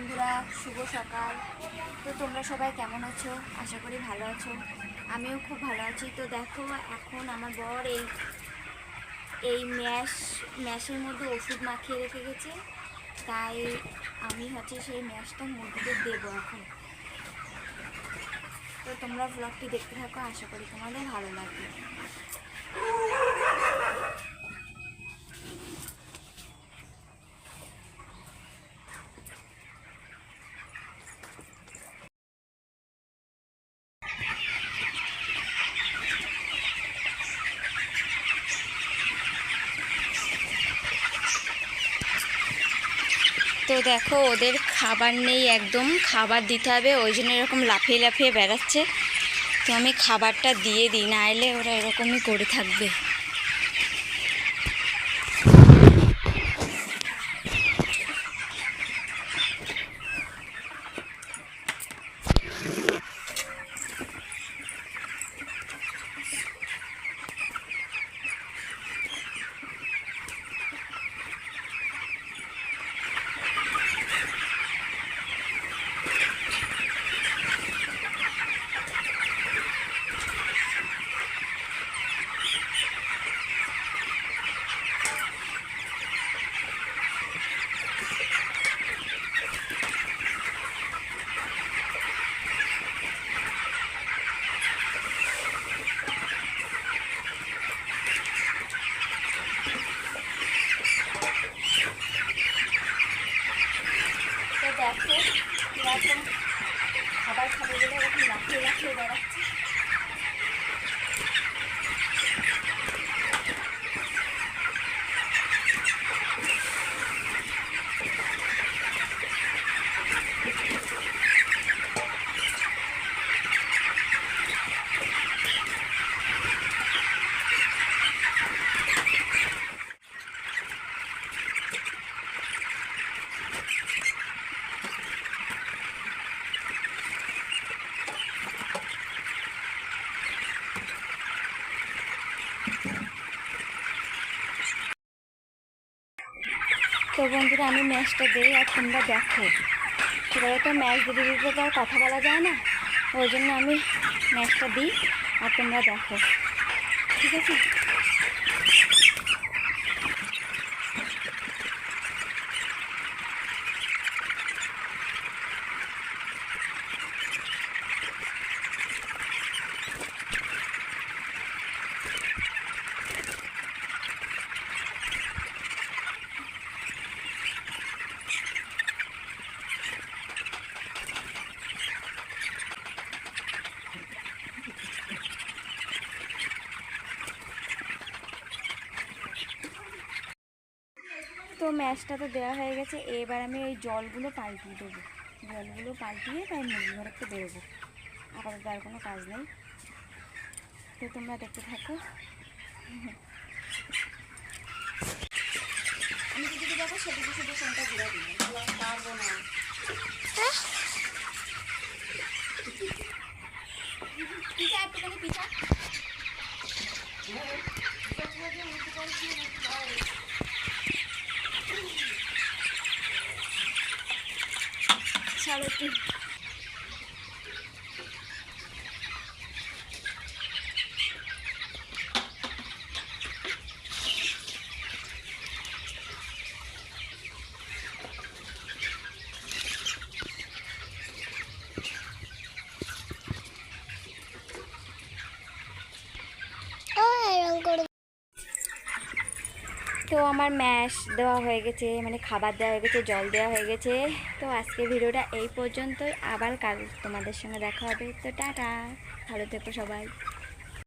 বন্ধুরা, শুভ সকাল। তো তোমরা সবাই কেমন আছো? আশা করি ভালো আছো। আমিও খুব ভালো আছি। তো দেখো, এখন আমার বর এই ম্যাশের মধ্যে ওষুধ মাখিয়ে রেখে গেছে, তাই আমি সেই ম্যাশটা মুরগিদের দেবো এখন। তো তোমরা ব্লগটি দেখতে থাকো, আশা করি তোমাদের ভালো লাগবে। তো দেখো, ওদের খাবার নেই, একদম খাবার দিতে হবে, ওই জন্য এরকম লাফিয়ে লাফিয়ে বেড়াচ্ছে। তো আমি খাবারটা দিয়ে দিই, না এলে ওরা এরকমই করে থাকবে। দেখো এরকম খাবার খাবে বলে এরকম লাফিয়ে লাফিয়ে বেড়াচ্ছে। তো বন্ধুরা, আমি ম্যাশটা দিই আর তোমরা দেখো। সেভাবে তো ম্যাশ দিতে দিতে তো আর কথা বলা যায় না, ওই জন্য আমি ম্যাশটা দিই আর তোমরা দেখো, ঠিক আছে? তো ম্যাশটা তো দেওয়া হয়ে গেছে, এবার আমি ওই জলগুলো পাল্টিয়ে দেবো। জলগুলো পাল্টিয়ে তাই মুরগি ঘর একটু বেরোবো। আপাতত আর কোনো কাজ নেই, তো তোমরা দেখতে থাকো। আমি যেদিকে যাবো সেদিকে শুধু ফোনটা ঘুরে দিই, পারবো না। পিঠা একটুখানি পিঠা ছাড়ো কি। তো আমার ম্যাশ দেওয়া হয়ে গেছে, মানে খাবার দেওয়া হয়ে গেছে, জল দেওয়া হয়ে গেছে। তো আজকে ভিডিওটা এই পর্যন্তই, আবার কাল তোমাদের সঙ্গে দেখা হবে। তো টাটা, ভালো থেকো সবাই।